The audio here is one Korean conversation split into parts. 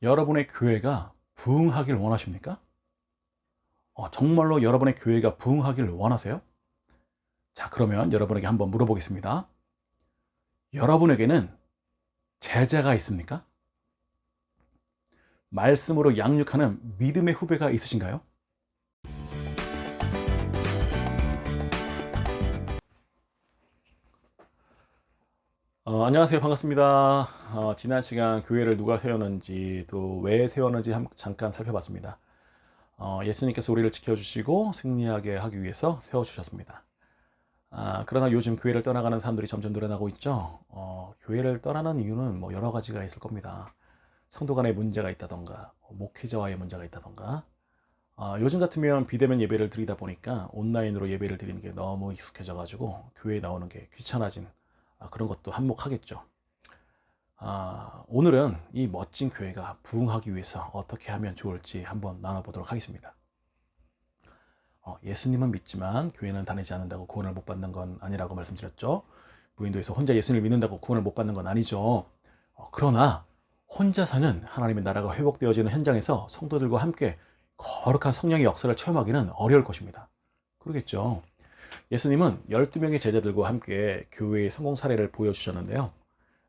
여러분의 교회가 부흥하길 원하십니까? 정말로 여러분의 교회가 부흥하길 원하세요? 자, 그러면 여러분에게 한번 물어보겠습니다. 여러분에게는 제자가 있습니까? 말씀으로 양육하는 믿음의 후배가 있으신가요? 안녕하세요. 반갑습니다. 지난 시간 교회를 누가 세웠는지 또 왜 세웠는지 잠깐 살펴봤습니다. 예수님께서 우리를 지켜주시고 승리하게 하기 위해서 세워주셨습니다. 그러나 요즘 교회를 떠나가는 사람들이 점점 늘어나고 있죠. 교회를 떠나는 이유는 뭐 여러 가지가 있을 겁니다. 성도 간의 문제가 있다던가, 목회자와의 문제가 있다던가, 요즘 같으면 비대면 예배를 드리다 보니까 온라인으로 예배를 드리는 게 너무 익숙해져가지고 교회에 나오는 게 귀찮아진 그런 것도 한몫하겠죠. 오늘은 이 멋진 교회가 부흥하기 위해서 어떻게 하면 좋을지 한번 나눠보도록 하겠습니다. 예수님은 믿지만 교회는 다니지 않는다고 구원을 못 받는 건 아니라고 말씀드렸죠. 무인도에서 혼자 예수님을 믿는다고 구원을 못 받는 건 아니죠. 그러나 혼자 사는 하나님의 나라가 회복되어지는 현장에서 성도들과 함께 거룩한 성령의 역사를 체험하기는 어려울 것입니다. 그러겠죠. 예수님은 12명의 제자들과 함께 교회의 성공 사례를 보여주셨는데요.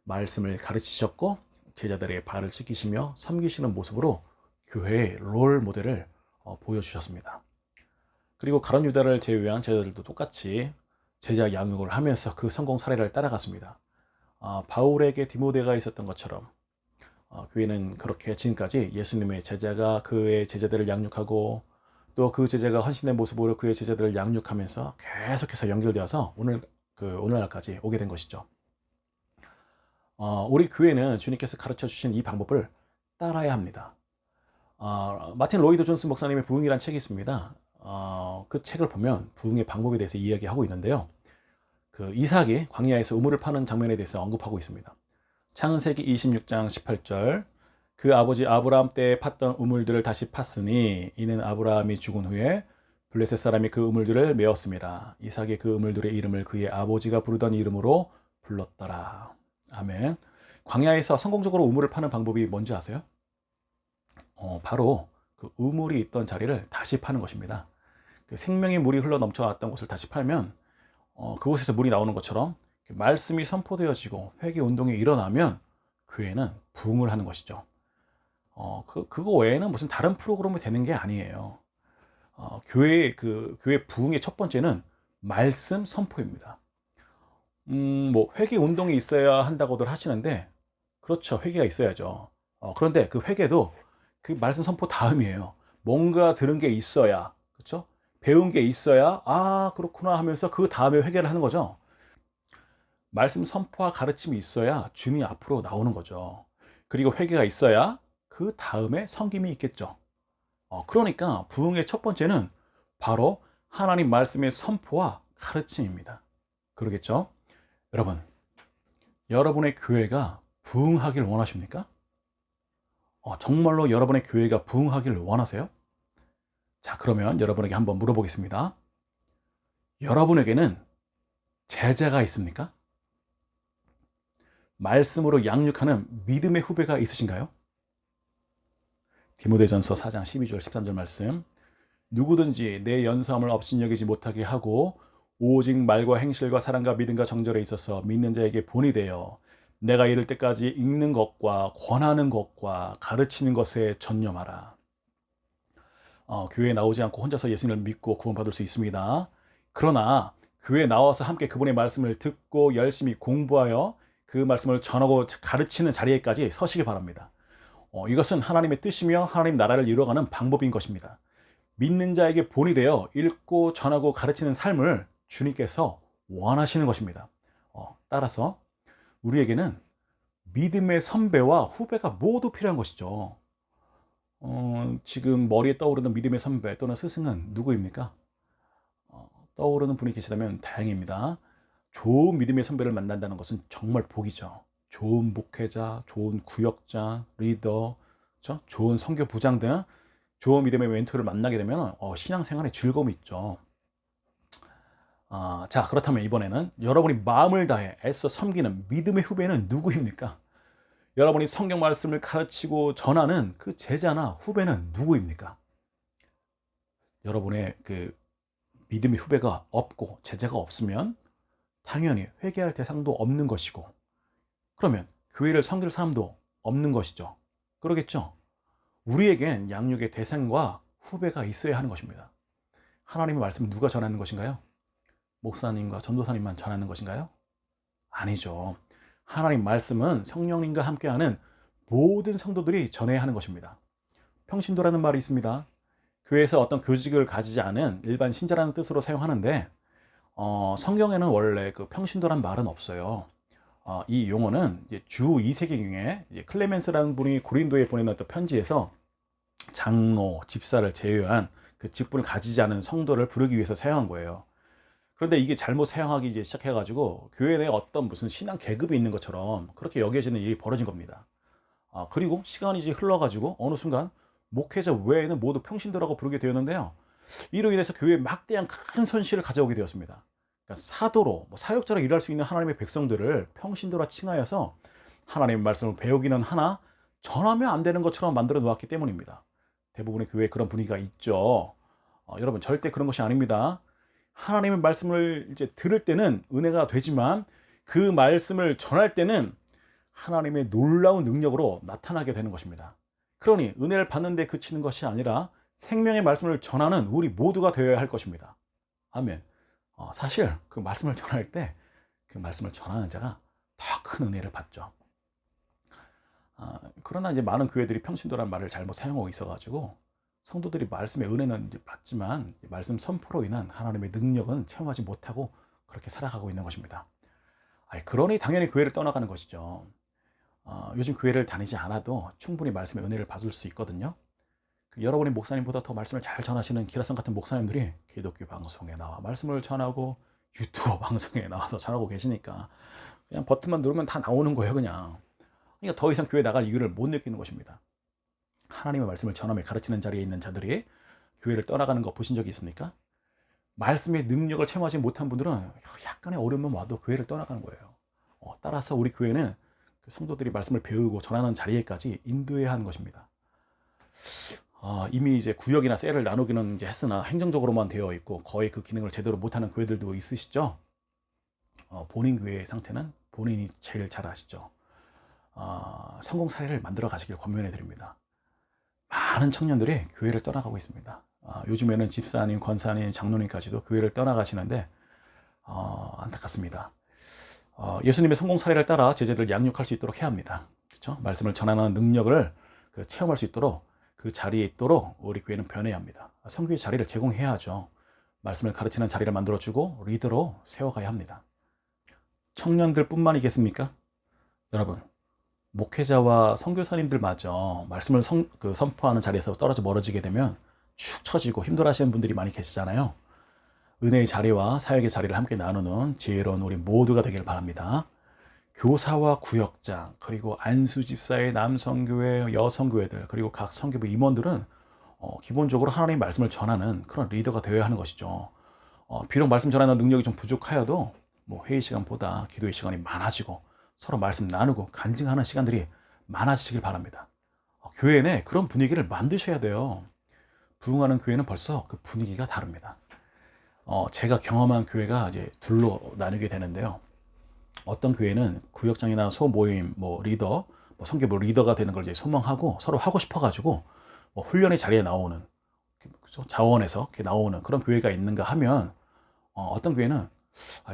말씀을 가르치셨고 제자들의 발을 씻기시며 섬기시는 모습으로 교회의 롤 모델을 보여주셨습니다. 그리고 가룟 유다를 제외한 제자들도 똑같이 제자 양육을 하면서 그 성공 사례를 따라갔습니다. 바울에게 디모데가 있었던 것처럼 교회는 그렇게 지금까지 예수님의 제자가 그의 제자들을 양육하고 또 그 제자가 헌신의 모습으로 그의 제자들을 양육하면서 계속해서 연결되어서 오늘날까지 오게 된 것이죠. 우리 교회는 주님께서 가르쳐 주신 이 방법을 따라야 합니다. 마틴 로이드 존스 목사님의 부흥이라는 책이 있습니다. 그 책을 보면 부흥의 방법에 대해서 이야기하고 있는데요. 그 이삭이 광야에서 우물을 파는 장면에 대해서 언급하고 있습니다. 창세기 26장 18절, 그 아버지 아브라함 때에 팠던 우물들을 다시 팠으니 이는 아브라함이 죽은 후에 블레셋 사람이 그 우물들을 메었습니다. 이삭이 그 우물들의 이름을 그의 아버지가 부르던 이름으로 불렀더라. 아멘. 광야에서 성공적으로 우물을 파는 방법이 뭔지 아세요? 바로 그 우물이 있던 자리를 다시 파는 것입니다. 그 생명의 물이 흘러 넘쳐왔던 곳을 다시 팔면 그곳에서 물이 나오는 것처럼 말씀이 선포되어지고 회개 운동이 일어나면 교회는 부흥을 하는 것이죠. 그거 외에는 무슨 다른 프로그램이 되는 게 아니에요. 교회 부흥의 첫 번째는 말씀 선포입니다. 뭐 회개 운동이 있어야 한다고들 하시는데, 그렇죠. 회개가 있어야죠. 그런데 그 회개도 그 말씀 선포 다음이에요. 뭔가 들은 게 있어야, 그렇죠? 배운 게 있어야, 그렇구나 하면서 그 다음에 회개를 하는 거죠. 말씀 선포와 가르침이 있어야 주님이 앞으로 나오는 거죠. 그리고 회개가 있어야 그 다음에 섬김이 있겠죠. 그러니까 부흥의 첫 번째는 바로 하나님 말씀의 선포와 가르침입니다. 그러겠죠? 여러분, 여러분의 교회가 부흥하길 원하십니까? 정말로 여러분의 교회가 부흥하길 원하세요? 자, 그러면 여러분에게 한번 물어보겠습니다. 여러분에게는 제자가 있습니까? 말씀으로 양육하는 믿음의 후배가 있으신가요? 디모데전서 4장 12절 13절 말씀, 누구든지 내 연수함을 업신여기지 못하게 하고 오직 말과 행실과 사랑과 믿음과 정절에 있어서 믿는 자에게 본이 되어 내가 이를 때까지 읽는 것과 권하는 것과 가르치는 것에 전념하라. 교회에 나오지 않고 혼자서 예수님을 믿고 구원받을 수 있습니다. 그러나 교회에 나와서 함께 그분의 말씀을 듣고 열심히 공부하여 그 말씀을 전하고 가르치는 자리에까지 서시기 바랍니다. 이것은 하나님의 뜻이며 하나님 나라를 이루어가는 방법인 것입니다. 믿는 자에게 본이 되어 읽고 전하고 가르치는 삶을 주님께서 원하시는 것입니다. 따라서 우리에게는 믿음의 선배와 후배가 모두 필요한 것이죠. 지금 머리에 떠오르는 믿음의 선배 또는 스승은 누구입니까? 떠오르는 분이 계시다면 다행입니다. 좋은 믿음의 선배를 만난다는 것은 정말 복이죠. 좋은 목회자, 좋은 구역자, 리더, 그렇죠? 좋은 선교 부장 등 좋은 믿음의 멘토를 만나게 되면 신앙생활에 즐거움이 있죠. 자, 그렇다면 이번에는 여러분이 마음을 다해 애써 섬기는 믿음의 후배는 누구입니까? 여러분이 성경 말씀을 가르치고 전하는 그 제자나 후배는 누구입니까? 여러분의 그 믿음의 후배가 없고 제자가 없으면 당연히 회개할 대상도 없는 것이고, 그러면 교회를 섬길 사람도 없는 것이죠. 그러겠죠? 우리에겐 양육의 대상과 후배가 있어야 하는 것입니다. 하나님의 말씀을 누가 전하는 것인가요? 목사님과 전도사님만 전하는 것인가요? 아니죠. 하나님 말씀은 성령님과 함께하는 모든 성도들이 전해야 하는 것입니다. 평신도라는 말이 있습니다. 교회에서 어떤 교직을 가지지 않은 일반 신자라는 뜻으로 사용하는데, 성경에는 원래 그 평신도란 말은 없어요. 이 용어는 이제 주 2세기경에 이제 클레멘스라는 분이 고린도에 보내놨던 편지에서 장로, 집사를 제외한 그 직분을 가지지 않은 성도를 부르기 위해서 사용한 거예요. 그런데 이게 잘못 사용하기 이제 시작해가지고 교회 내에 어떤 무슨 신앙 계급이 있는 것처럼 그렇게 여겨지는 일이 벌어진 겁니다. 그리고 시간이 이제 흘러가지고 어느 순간 목회자 외에는 모두 평신도라고 부르게 되었는데요. 이로 인해서 교회에 막대한 큰 손실을 가져오게 되었습니다. 그러니까 사도로, 사역자로 일할 수 있는 하나님의 백성들을 평신도라 칭하여서 하나님의 말씀을 배우기는 하나 전하면 안 되는 것처럼 만들어 놓았기 때문입니다. 대부분의 교회에 그런 분위기가 있죠. 여러분, 절대 그런 것이 아닙니다. 하나님의 말씀을 이제 들을 때는 은혜가 되지만 그 말씀을 전할 때는 하나님의 놀라운 능력으로 나타나게 되는 것입니다. 그러니 은혜를 받는 데 그치는 것이 아니라 생명의 말씀을 전하는 우리 모두가 되어야 할 것입니다. 아멘. 사실 그 말씀을 전할 때 그 말씀을 전하는 자가 더 큰 은혜를 받죠. 그러나 이제 많은 교회들이 평신도라는 말을 잘못 사용하고 있어가지고 성도들이 말씀의 은혜는 이제 받지만 말씀 선포로 인한 하나님의 능력은 체험하지 못하고 그렇게 살아가고 있는 것입니다. 그러니 당연히 교회를 떠나가는 것이죠. 요즘 교회를 다니지 않아도 충분히 말씀의 은혜를 받을 수 있거든요. 여러분이 목사님보다 더 말씀을 잘 전하시는 기라성 같은 목사님들이 기독교 방송에 나와 말씀을 전하고 유튜브 방송에 나와서 전하고 계시니까 그냥 버튼만 누르면 다 나오는 거예요, 그냥. 그러니까 더 이상 교회 나갈 이유를 못 느끼는 것입니다. 하나님의 말씀을 전하며 가르치는 자리에 있는 자들이 교회를 떠나가는 거 보신 적이 있습니까? 말씀의 능력을 체험하지 못한 분들은 약간의 어려움만 와도 교회를 떠나가는 거예요. 따라서 우리 교회는 그 성도들이 말씀을 배우고 전하는 자리에까지 인도해야 하는 것입니다. 이미 이제 구역이나 셀을 나누기는 이제 했으나 행정적으로만 되어 있고 거의 그 기능을 제대로 못하는 교회들도 있으시죠. 본인 교회의 상태는 본인이 제일 잘 아시죠. 성공 사례를 만들어 가시길 권면해 드립니다. 많은 청년들이 교회를 떠나가고 있습니다. 요즘에는 집사님, 권사님, 장로님까지도 교회를 떠나가시는데 안타깝습니다. 예수님의 성공 사례를 따라 제자들 양육할 수 있도록 해야 합니다. 그렇죠? 말씀을 전하는 능력을 체험할 수 있도록 그 자리에 있도록 우리 교회는 변해야 합니다. 선교의 자리를 제공해야 하죠. 말씀을 가르치는 자리를 만들어주고 리더로 세워가야 합니다. 청년들 뿐만이겠습니까? 여러분, 목회자와 선교사님들마저 말씀을 선포하는 자리에서 떨어져 멀어지게 되면 축 처지고 힘들어하시는 분들이 많이 계시잖아요. 은혜의 자리와 사역의 자리를 함께 나누는 지혜로운 우리 모두가 되길 바랍니다. 교사와 구역장, 그리고 안수집사의 남성교회, 여성교회들, 그리고 각 선교부 임원들은 기본적으로 하나님의 말씀을 전하는 그런 리더가 되어야 하는 것이죠. 비록 말씀 전하는 능력이 좀 부족하여도 회의 시간보다 기도의 시간이 많아지고 서로 말씀 나누고 간증하는 시간들이 많아지시길 바랍니다. 교회 내 그런 분위기를 만드셔야 돼요. 부흥하는 교회는 벌써 그 분위기가 다릅니다. 제가 경험한 교회가 이제 둘로 나뉘게 되는데요. 어떤 교회는 구역장이나 소모임, 리더, 선교부 리더가 되는 걸 이제 소망하고 서로 하고 싶어가지고 훈련의 자리에 나오는, 자원에서 이렇게 나오는 그런 교회가 있는가 하면 어떤 교회는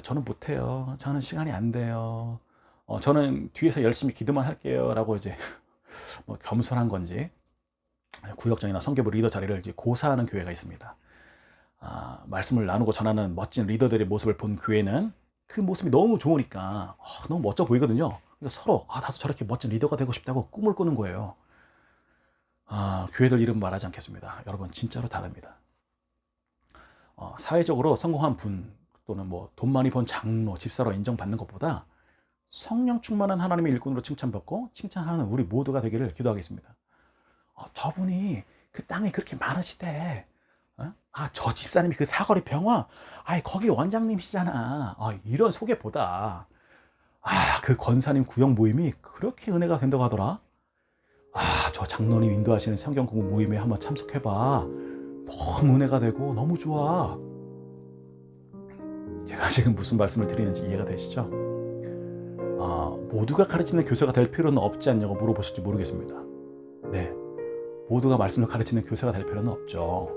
저는 못해요. 저는 시간이 안 돼요. 저는 뒤에서 열심히 기도만 할게요. 라고 이제 겸손한 건지 구역장이나 선교부 리더 자리를 이제 고사하는 교회가 있습니다. 말씀을 나누고 전하는 멋진 리더들의 모습을 본 교회는 그 모습이 너무 좋으니까 너무 멋져 보이거든요. 그러니까 서로 나도 저렇게 멋진 리더가 되고 싶다고 꿈을 꾸는 거예요. 교회들 이름 말하지 않겠습니다. 여러분, 진짜로 다릅니다. 사회적으로 성공한 분 또는 돈 많이 번 장로, 집사로 인정받는 것보다 성령 충만한 하나님의 일꾼으로 칭찬받고 칭찬하는 우리 모두가 되기를 기도하겠습니다. 저분이 그 땅에 그렇게 많으시대. 저 집사님이 그 사거리 병원, 거기 원장님이시잖아. 이런 소개보다 그 권사님 구역 모임이 그렇게 은혜가 된다고 하더라. 저 장로님 인도하시는 성경 공부 모임에 한번 참석해봐. 너무 은혜가 되고 너무 좋아. 제가 지금 무슨 말씀을 드리는지 이해가 되시죠? 모두가 가르치는 교사가 될 필요는 없지 않냐고 물어보실지 모르겠습니다. 네, 모두가 말씀을 가르치는 교사가 될 필요는 없죠.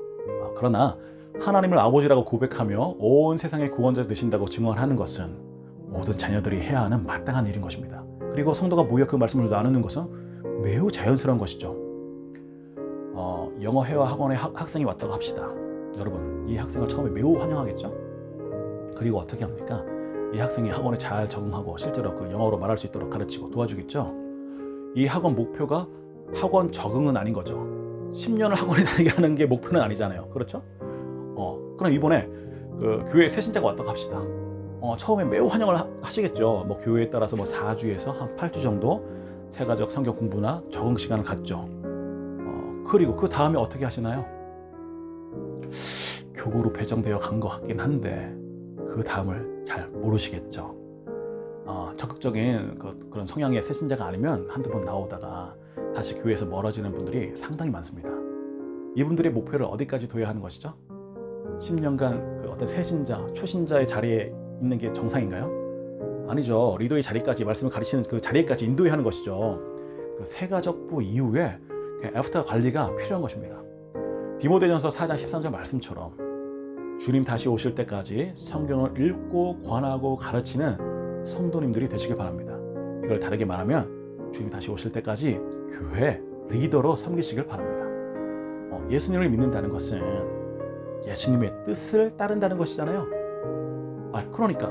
그러나 하나님을 아버지라고 고백하며 온 세상의 구원자 되신다고 증언하는 것은 모든 자녀들이 해야 하는 마땅한 일인 것입니다. 그리고 성도가 모여 그 말씀을 나누는 것은 매우 자연스러운 것이죠. 영어 회화 학원에 학생이 왔다고 합시다. 여러분, 이 학생을 처음에 매우 환영하겠죠? 그리고 어떻게 합니까? 이 학생이 학원에 잘 적응하고 실제로 그 영어로 말할 수 있도록 가르치고 도와주겠죠? 이 학원 목표가 학원 적응은 아닌 거죠. 10년을 학원에 다니게 하는 게 목표는 아니잖아요. 그렇죠? 그럼 이번에 그 교회 새신자가 왔다고 합시다. 처음에 매우 환영을 하시겠죠. 뭐 교회에 따라서 뭐 4주에서 한 8주 정도 세가적 성경 공부나 적응 시간을 갖죠. 그리고 그 다음에 어떻게 하시나요? 교구로 배정되어 간 것 같긴 한데 그 다음을 잘 모르시겠죠. 적극적인 그런 성향의 새신자가 아니면 한두 번 나오다가 다시 교회에서 멀어지는 분들이 상당히 많습니다. 이분들의 목표를 어디까지 둬야 하는 것이죠? 10년간 그 어떤 새신자, 초신자의 자리에 있는 게 정상인가요? 아니죠. 리더의 자리까지, 말씀을 가르치는 그 자리까지 인도해야 하는 것이죠. 그 세가족부 이후에 애프터 관리가 필요한 것입니다. 디모데전서 4장 13절 말씀처럼 주님 다시 오실 때까지 성경을 읽고 권하고 가르치는 성도님들이 되시길 바랍니다. 이걸 다르게 말하면 주님 다시 오실 때까지 교회 리더로 섬기시길 바랍니다. 예수님을 믿는다는 것은 예수님의 뜻을 따른다는 것이잖아요. 그러니까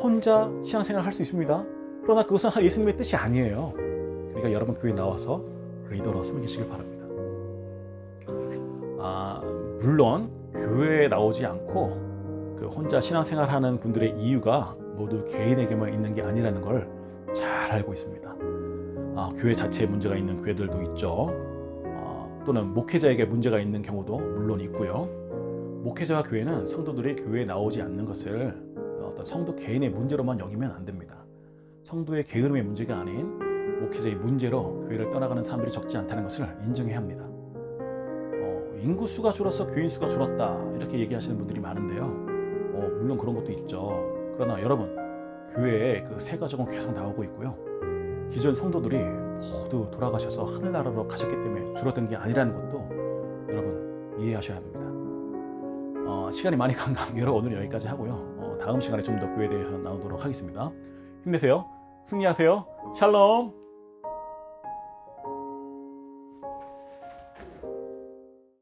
혼자 신앙생활을 할 수 있습니다. 그러나 그것은 예수님의 뜻이 아니에요. 그러니까 여러분 교회에 나와서 리더로 섬기시길 바랍니다. 물론 교회에 나오지 않고 그 혼자 신앙생활하는 분들의 이유가 모두 개인에게만 있는 게 아니라는 걸 잘 알고 있습니다. 교회 자체에 문제가 있는 교회들도 있죠. 또는 목회자에게 문제가 있는 경우도 물론 있고요. 목회자와 교회는 성도들이 교회에 나오지 않는 것을 어떤 성도 개인의 문제로만 여기면 안 됩니다. 성도의 게으름의 문제가 아닌 목회자의 문제로 교회를 떠나가는 사람들이 적지 않다는 것을 인정해야 합니다. 인구수가 줄어서 교인 수가 줄었다 이렇게 얘기하시는 분들이 많은데요. 물론 그런 것도 있죠. 그러나 여러분, 교회에 그 새 가족은 계속 나오고 있고요. 기존 성도들이 모두 돌아가셔서 하늘나라로 가셨기 때문에 줄어든 게 아니라는 것도 여러분 이해하셔야 합니다. 시간이 많이 간 관계로 오늘 여기까지 하고요. 다음 시간에 좀 더 교회에 대해서 나누도록 하겠습니다. 힘내세요. 승리하세요. 샬롬.